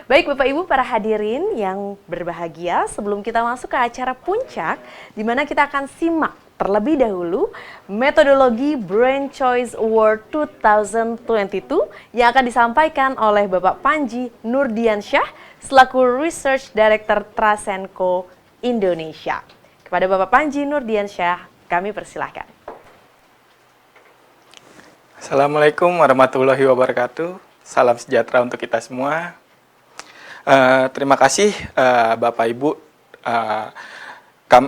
Baik Bapak Ibu para hadirin yang berbahagia, sebelum kita masuk ke acara puncak, di mana kita akan simak terlebih dahulu metodologi Brand Choice Award 2022 yang akan disampaikan oleh Bapak Panji Nurdiansyah selaku Research Director Trasenko Indonesia. Kepada Bapak Panji Nurdiansyah, kami persilahkan. Assalamualaikum warahmatullahi wabarakatuh. Salam sejahtera untuk kita semua. Terima kasih Bapak Ibu.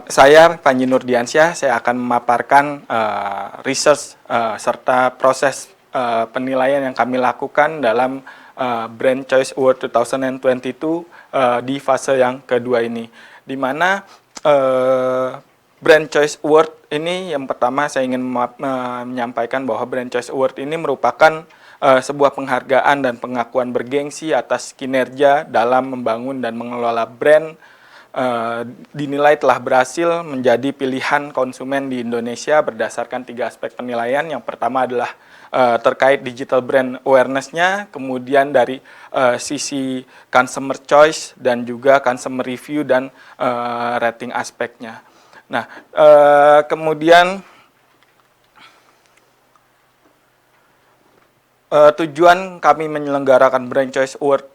Saya Panji Nurdiansyah, saya akan memaparkan research serta proses penilaian yang kami lakukan dalam Brand Choice Award 2022 di fase yang kedua ini. Di mana Brand Choice Award ini yang pertama saya ingin menyampaikan bahwa Brand Choice Award ini merupakan sebuah penghargaan dan pengakuan bergengsi atas kinerja dalam membangun dan mengelola brand, dinilai telah berhasil menjadi pilihan konsumen di Indonesia berdasarkan 3 aspek penilaian. Yang pertama adalah terkait digital brand awareness-nya, kemudian dari sisi consumer choice dan juga consumer review dan rating aspeknya. Nah, kemudian tujuan kami menyelenggarakan Brand Choice Award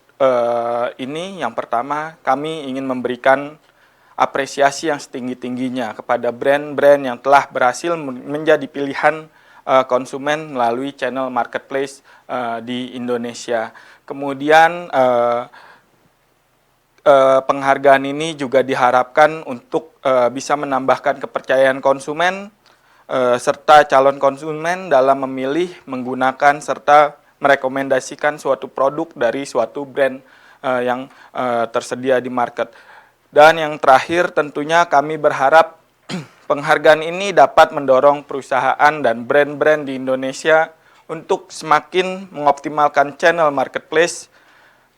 ini, yang pertama kami ingin memberikan apresiasi yang setinggi-tingginya kepada brand-brand yang telah berhasil menjadi pilihan konsumen melalui channel marketplace di Indonesia. Kemudian penghargaan ini juga diharapkan untuk bisa menambahkan kepercayaan konsumen serta calon konsumen dalam memilih, menggunakan, serta merekomendasikan suatu produk dari suatu brand yang tersedia di market. Dan yang terakhir tentunya kami berharap penghargaan ini dapat mendorong perusahaan dan brand-brand di Indonesia untuk semakin mengoptimalkan channel marketplace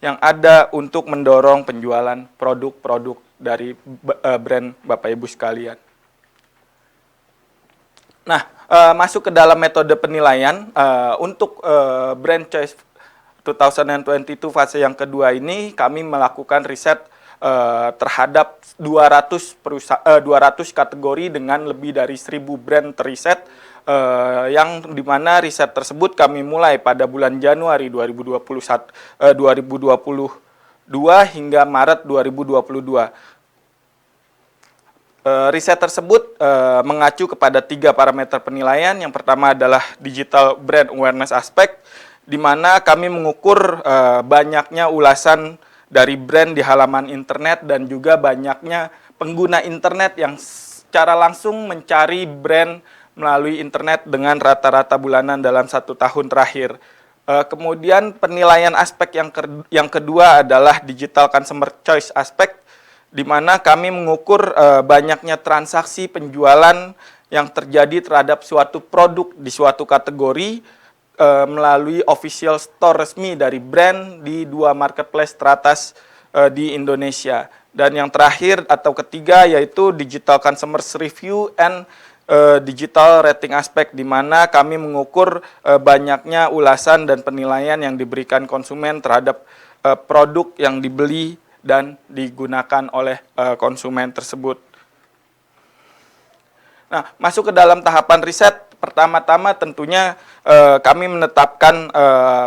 yang ada untuk mendorong penjualan produk-produk dari brand Bapak Ibu sekalian. Nah, masuk ke dalam metode penilaian untuk Brand Choice 2022 fase yang kedua ini, kami melakukan riset terhadap 200 kategori dengan lebih dari 1.000 brand teriset, yang dimana riset tersebut kami mulai pada bulan Januari 2022 hingga Maret 2022. Riset tersebut mengacu kepada 3 parameter penilaian. Yang pertama adalah digital brand awareness aspect, di mana kami mengukur banyaknya ulasan dari brand di halaman internet dan juga banyaknya pengguna internet yang secara langsung mencari brand melalui internet dengan rata-rata bulanan dalam 1 tahun terakhir. Kemudian penilaian aspek yang kedua adalah digital consumer choice aspect, di mana kami mengukur banyaknya transaksi penjualan yang terjadi terhadap suatu produk di suatu kategori melalui official store resmi dari brand di 2 marketplace teratas di Indonesia. Dan yang terakhir atau ketiga yaitu digital consumer review and digital rating aspect, di mana kami mengukur banyaknya ulasan dan penilaian yang diberikan konsumen terhadap produk yang dibeli dan digunakan oleh konsumen tersebut. Nah, masuk ke dalam tahapan riset, pertama-tama tentunya kami menetapkan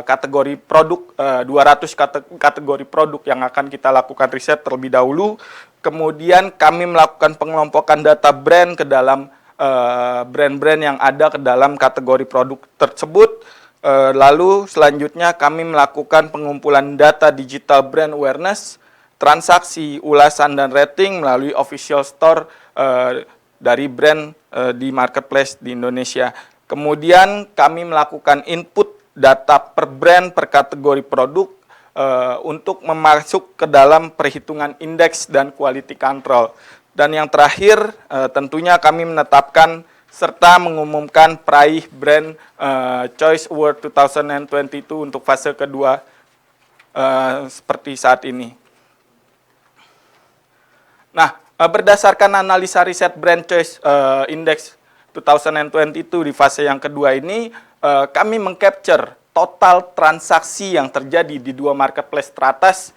kategori produk, 200 kategori produk yang akan kita lakukan riset terlebih dahulu. Kemudian kami melakukan pengelompokan data brand ke dalam brand-brand yang ada ke dalam kategori produk tersebut. Lalu selanjutnya kami melakukan pengumpulan data digital brand awareness, transaksi, ulasan, dan rating melalui official store dari brand di marketplace di Indonesia. Kemudian kami melakukan input data per brand per kategori produk untuk memasuk ke dalam perhitungan indeks dan quality control. Dan yang terakhir tentunya kami menetapkan serta mengumumkan peraih Brand Choice Award 2022 untuk fase kedua seperti saat ini. Nah, berdasarkan analisa riset Brand Choice Index 2022 di fase yang kedua ini, kami mengcapture total transaksi yang terjadi di 2 marketplace teratas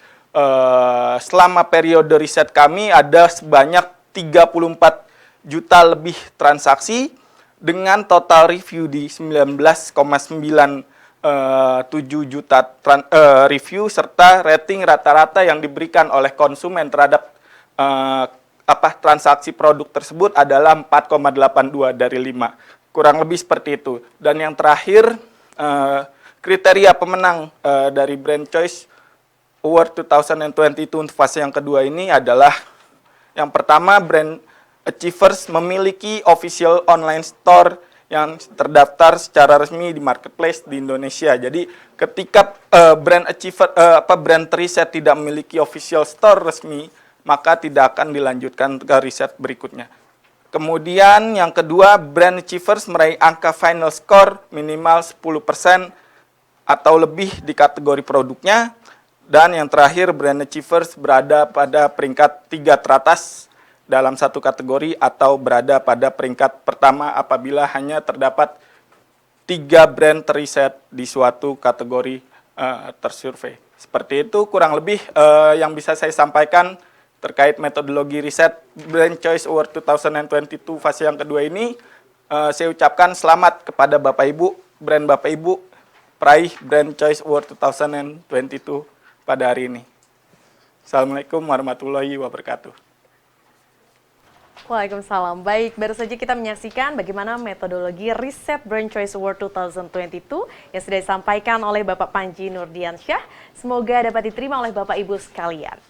selama periode riset kami ada sebanyak 34 juta lebih transaksi dengan total review di 19,97 juta review serta rating rata-rata yang diberikan oleh konsumen terhadap transaksi produk tersebut adalah 4,82 dari 5. Kurang lebih seperti itu. Dan yang terakhir, kriteria pemenang dari Brand Choice Award 2022 untuk fase yang kedua ini adalah yang pertama, Brand Achievers memiliki official online store yang terdaftar secara resmi di marketplace di Indonesia. Jadi ketika brand riset tidak memiliki official store resmi, maka tidak akan dilanjutkan ke riset berikutnya. Kemudian yang kedua, Brand Achievers meraih angka final score minimal 10% atau lebih di kategori produknya. Dan yang terakhir, Brand Achievers berada pada peringkat 3 teratas dalam satu kategori atau berada pada peringkat pertama apabila hanya terdapat 3 brand riset di suatu kategori tersurvei. Seperti itu kurang lebih yang bisa saya sampaikan terkait metodologi riset Brand Choice Award 2022 fase yang kedua ini. Saya ucapkan selamat kepada Bapak Ibu peraih Brand Choice Award 2022 pada hari ini. Assalamualaikum warahmatullahi wabarakatuh. Waalaikumsalam. Baik, baru saja kita menyaksikan bagaimana metodologi riset Brand Choice Award 2022 yang sudah disampaikan oleh Bapak Panji Nurdiansyah. Semoga dapat diterima oleh Bapak Ibu sekalian.